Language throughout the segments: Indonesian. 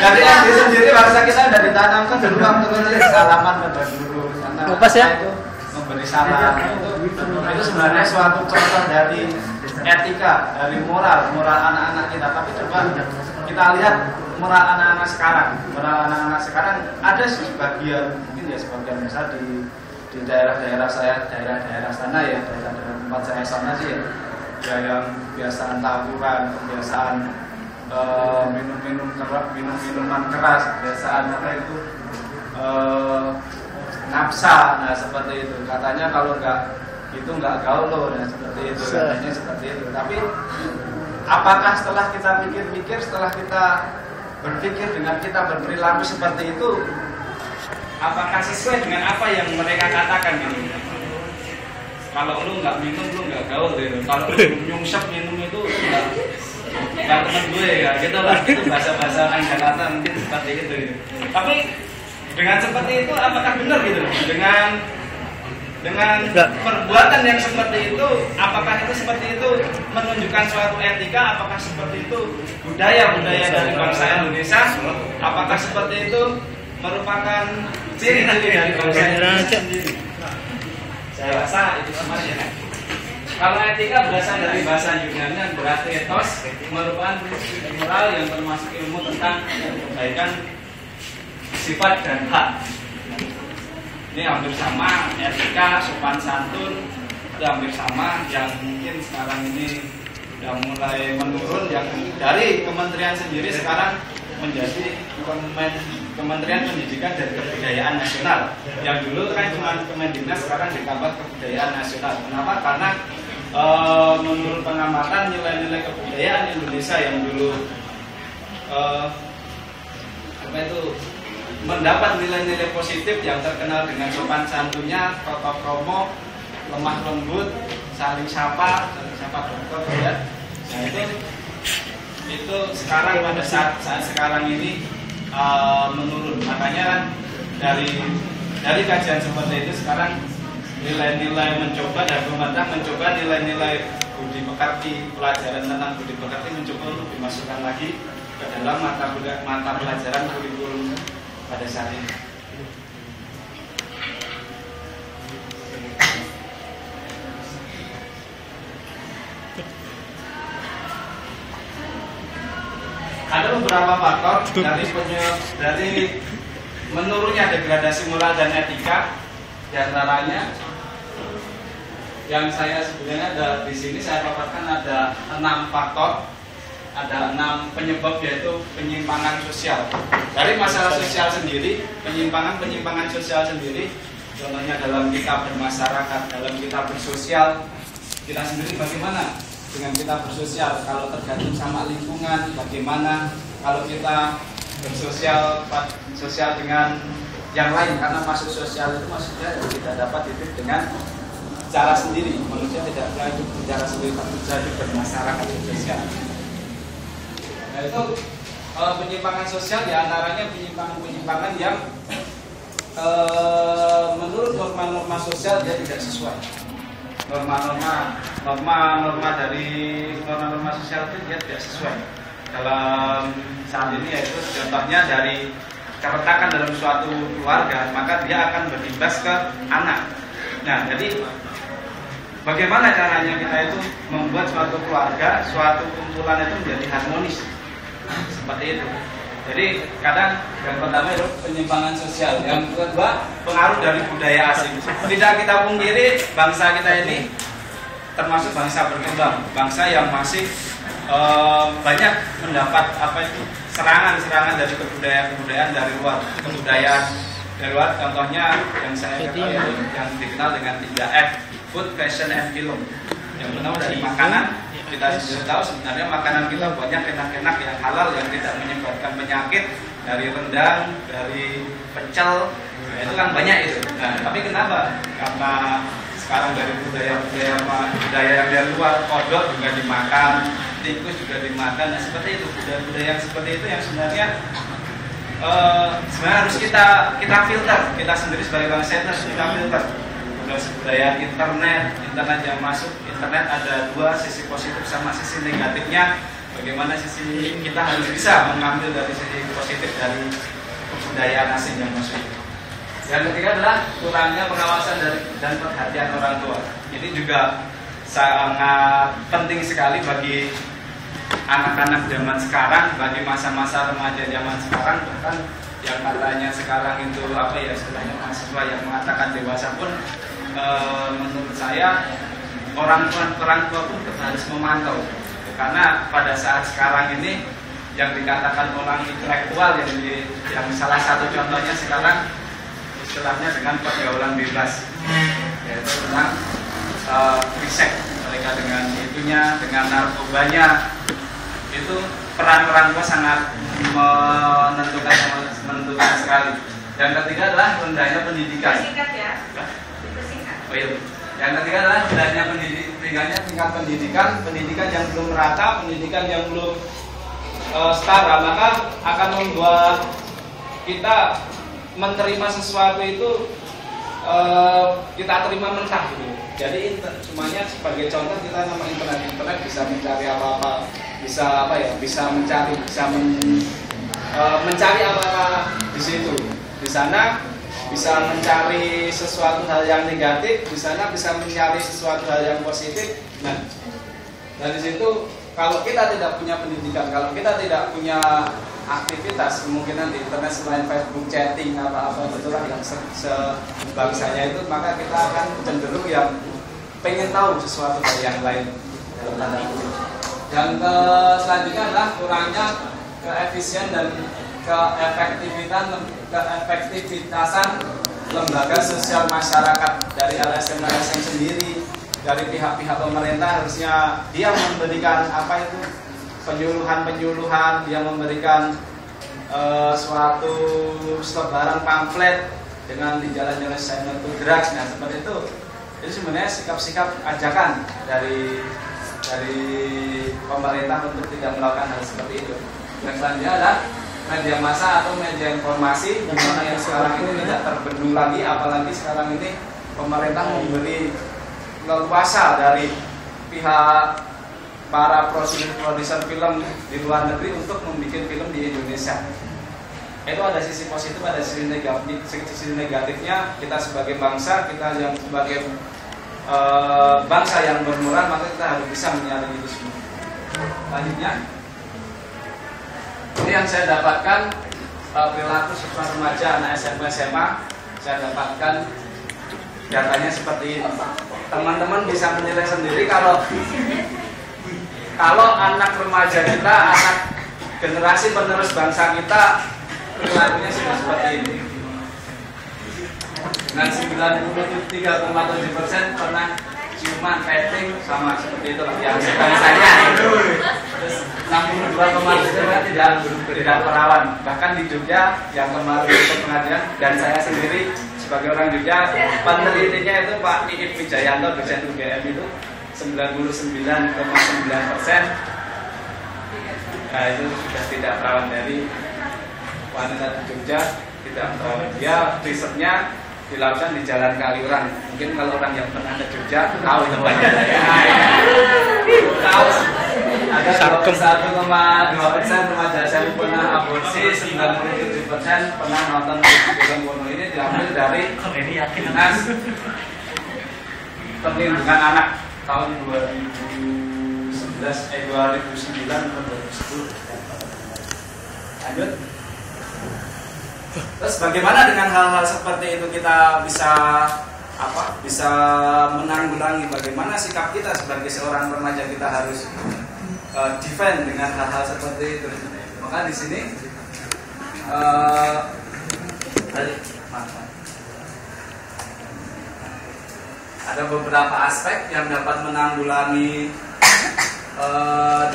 Jadi SD sendiri bangsa kita sudah ditanamkan dulu waktu nulis salaman kepada guru karena itu memberi salam itu sebenarnya suatu contoh dari etika, dari moral anak-anak kita. Tapi coba kita lihat moral anak-anak sekarang ada sebagian, mungkin ya sebagian besar di daerah-daerah sana ya, daerah tempat saya sana sih ya yang kebiasaan tawuran, kebiasaan minuman keras, kebiasaan nafsa, nah seperti itu. Katanya kalau nggak gaul loh, nah seperti itu, katanya seperti itu. Tapi apakah setelah kita pikir-pikir, setelah kita berpikir dengan kita berperilaku seperti itu, apakah sesuai dengan apa yang mereka katakan gitu? Kalau lu nggak minum, lu nggak gaul gitu. Kalau lu nyungsep minum itu nggak teman gue ya, gitu lah. Itu bahasa-bahasa orang Jakarta mungkin seperti itu gitu. Tapi dengan seperti itu, apakah benar gitu? Dengan perbuatan yang seperti itu, apakah itu seperti itu menunjukkan suatu etika? Apakah seperti itu budaya dari bangsa Indonesia? Apakah seperti itu merupakan ciri-ciri dari bangsa Indonesia sendiri? Saya rasa itu semuanya. Kalau etika berasal dari bahasa Yunani yang berarti ethos, merupakan prinsip moral yang termasuk ilmu tentang kebaikan sifat dan hak. Ini hampir sama, etika, sopan santun itu hampir sama. Yang mungkin sekarang ini sudah mulai menurun, yang dari kementerian sendiri sekarang menjadi Kementerian Pendidikan dan Kebudayaan Nasional. Yang dulu kan cuma Kemendiknas, sekarang ditambah Kebudayaan Nasional. Kenapa? Karena menurut pengamatan nilai-nilai kebudayaan Indonesia yang dulu mendapat nilai-nilai positif yang terkenal dengan sopan santunnya, toto kromo, lemah lembut, saling sapa dokter ya. Nah itu sekarang pada saat sekarang ini menurun. Makanya dari kajian seperti itu sekarang nilai-nilai mencoba dan pemerintah mencoba nilai-nilai budi pekerti, pelajaran tentang budi pekerti mencoba untuk dimasukkan lagi ke dalam mata pelajaran kurikulum pada saat ini. Ada beberapa faktor dari menurunnya degradasi moral dan etika. Di antaranya yang saya sebenarnya ada di sini saya paparkan ada 6 faktor, ada 6 penyebab, yaitu penyimpangan sosial. Dari masalah sosial sendiri, penyimpangan sosial sendiri, contohnya dalam kita bermasyarakat, dalam kita bersosial, kita sendiri bagaimana dengan kita bersosial, kalau tergantung sama lingkungan, bagaimana kalau kita bersosial dengan yang lain, karena masuk sosial itu maksudnya tidak dapat hidup dengan cara sendiri, manusia tidak hidup secara sendiri, tapi bisa hidup bermasyarakat sosial. Nah itu penyimpangan sosial diantaranya penyimpangan yang menurut norma-norma sosial dia tidak sesuai. Norma sosial itu dia tidak sesuai. Dalam saat ini yaitu contohnya dari keretakan dalam suatu keluarga, maka dia akan berimbas ke anak. Nah, jadi bagaimana caranya kita itu membuat suatu keluarga, suatu kumpulan itu menjadi harmonis, seperti itu. Jadi kadang yang pertama itu penyimpangan sosial, yang kedua pengaruh dari budaya asing. Tidak kita pungkiri bangsa kita ini termasuk bangsa berkembang, bangsa yang masih banyak mendapat serangan dari kebudayaan dari luar, contohnya yang saya ketahui yang dikenal dengan 3F, food, fashion, and film. Yang pertama dari makanan, kita sudah tahu sebenarnya makanan kita banyak enak-enak yang halal yang tidak menyebabkan penyakit, dari rendang, dari pecel, itu kan banyak itu. Nah, tapi kenapa? Karena sekarang dari budaya yang dari luar, kodok juga dimakan, tikus juga dimakan, nah seperti itu, budaya yang seperti itu yang sebenarnya harus kita filter, kita sendiri sebagai bangsa harus kita filter. terus budaya internet yang masuk. Internet ada dua, sisi positif sama sisi negatifnya. Bagaimana sisi kita harus bisa mengambil dari sisi positif dari kebudayaan asing yang masuk. Yang ketiga adalah kurangnya pengawasan dan perhatian orang tua. Ini juga sangat penting sekali bagi anak-anak zaman sekarang, bagi masa-masa remaja zaman sekarang, bahkan yang katanya sekarang itu apa ya, istilahnya mahasiswa yang mengatakan dewasa pun, menurut saya orang tua pun harus memantau, karena pada saat sekarang ini yang dikatakan orang intelektual yang salah satu contohnya sekarang istilahnya dengan pergaulan bebas, yaitu tentang fisik mereka dengan itunya, dengan narkobanya. Itu peran orang tua sangat menentukan sekali. Yang ketiga adalah rendahnya pendidikan. Singkat ya. Oh iya. Yang ketiga adalah rendahnya tingkat pendidikan yang belum merata, pendidikan yang belum setara, maka akan membuat kita menerima sesuatu itu kita terima mentah gitu. Jadi semuanya sebagai contoh, kita nama internet bisa mencari apa-apa, bisa mencari apa-apa di situ. Di sana bisa mencari sesuatu hal yang negatif, di sana bisa mencari sesuatu hal yang positif. Nah, dari situ kalau kita tidak punya pendidikan, kalau kita tidak punya aktivitas, kemungkinan di internet selain Facebook, chatting, apa-apa betulan yang sebangsanya itu, maka kita akan cenderung yang pengen tahu sesuatu hal yang lain. Yang selanjutnya adalah kurangnya keefisien dan keefektivitasan lembaga sosial masyarakat dari LSM sendiri, dari pihak-pihak pemerintah. Harusnya dia memberikan apa itu penyuluhan, dia memberikan suatu selebaran pamflet dengan di jalan-jalan silent to drugs. Nah, seperti itu. Jadi sebenarnya sikap-sikap ajakan dari pemerintah untuk tidak melakukan hal seperti itu. Yang selanjutnya adalah media massa atau media informasi yang sekarang ini tidak terbendung lagi, apalagi sekarang ini pemerintah memberi leluasa dari pihak para produser film di luar negeri untuk membuat film di Indonesia. Itu ada sisi positif, ada sisi negatifnya. Kita sebagai bangsa, kita yang sebagai bangsa yang bermoral, maka kita harus bisa menyaring itu semua. Selanjutnya, ini yang saya dapatkan perilaku siswa remaja anak SMP SMA. Saya dapatkan datanya seperti ini. Teman-teman bisa menilai sendiri kalau anak remaja kita, anak generasi penerus bangsa kita, perilakunya sudah seperti ini. Dengan 93,7% pernah ciuman, petting, sama seperti itu yang bangsanya. Terus 62,7% tidak perawan. Bahkan di Jogja yang kemarin ikut pengajian, dan saya sendiri sebagai orang Jogja, penelitinya itu Pak Iip Wijayanto, dosen UGM itu 99,9%. Nah, itu sudah tidak perawan. Dari wanita di Jogja tidak perawan. Dia risetnya dilakukan di Jalan Kaliurang. Mungkin kalau orang yang pernah ke Jogja tahu tempatnya. Tahu. Ada 21,2% remaja SMP pernah aborsi, 97% pernah nonton film porno. Ini diambil dari Dinas Perlindungan Anak tahun 2009 atau 2010. Lanjut. Terus bagaimana dengan hal-hal seperti itu kita bisa menanggulangi? Bagaimana sikap kita sebagai seorang remaja? Kita harus defend dengan hal-hal seperti itu. Maka di sini ada beberapa aspek yang dapat menanggulangi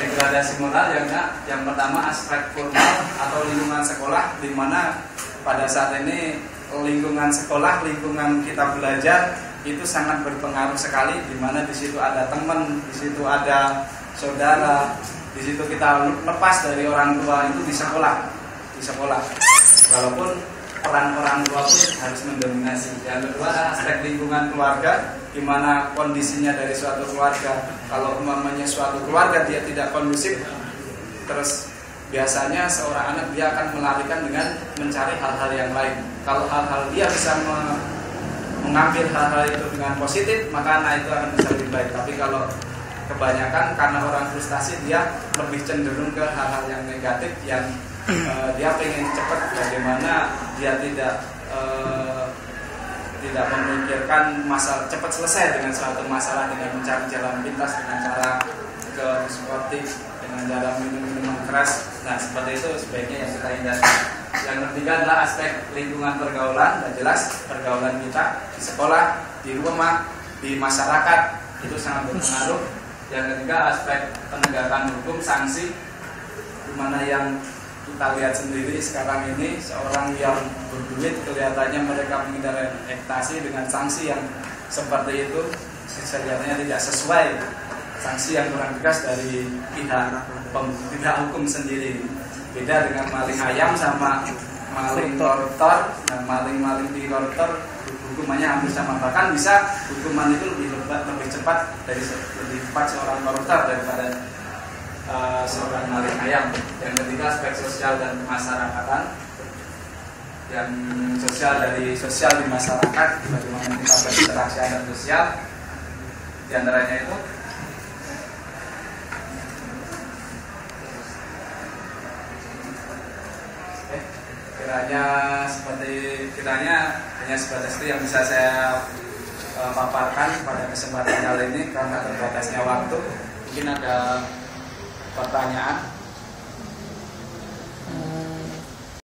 degradasi moral. Yang pertama aspek formal atau lingkungan sekolah, di mana pada saat ini lingkungan sekolah, lingkungan kita belajar itu sangat berpengaruh sekali, di mana di situ ada teman, di situ ada saudara, di situ kita lepas dari orang tua itu di sekolah. Walaupun peran orang tua pun harus mendominasi. Yang kedua aspek lingkungan keluarga, gimana kondisinya dari suatu keluarga. Kalau umpamanya suatu keluarga dia tidak kondusif, terus biasanya seorang anak dia akan melarikan dengan mencari hal-hal yang lain. Kalau hal-hal dia bisa mengambil hal-hal itu dengan positif, maka anak itu akan bisa lebih baik. Tapi kalau kebanyakan karena orang frustasi, dia lebih cenderung ke hal-hal yang negatif, yang dia pengen cepat, bagaimana dia tidak memikirkan masalah, cepat selesai dengan suatu masalah dengan mencari jalan pintas, dengan cara ke sportif, dengan cara minum keras. Nah seperti itu sebaiknya yang kita hindari. Yang ketiga adalah aspek lingkungan pergaulan. Dan jelas pergaulan kita di sekolah, di rumah, di masyarakat itu sangat berpengaruh. Yang ketiga aspek penegakan hukum, sanksi, dimana yang kita lihat sendiri sekarang ini seorang yang berduit kelihatannya mereka menghindari ekstasi dengan sanksi yang seperti itu kelihatannya tidak sesuai, sanksi yang kurang tegas dari pihak hukum sendiri. Beda dengan maling ayam sama maling koruptor. Nah, maling di koruptor hukumannya hampir sama, bahkan bisa hukuman itu lebih cepat lebih cepat seorang koruptor daripada seorang maling ayam. Yang ketiga aspek sosial dan kemasyarakatan. Yang sosial di masyarakat, bagaimana kita berinteraksi dan sosial. Di antaranya itu hanya sebatas itu yang bisa saya paparkan pada kesempatan kali ini karena terbatasnya waktu. Mungkin ada pertanyaan.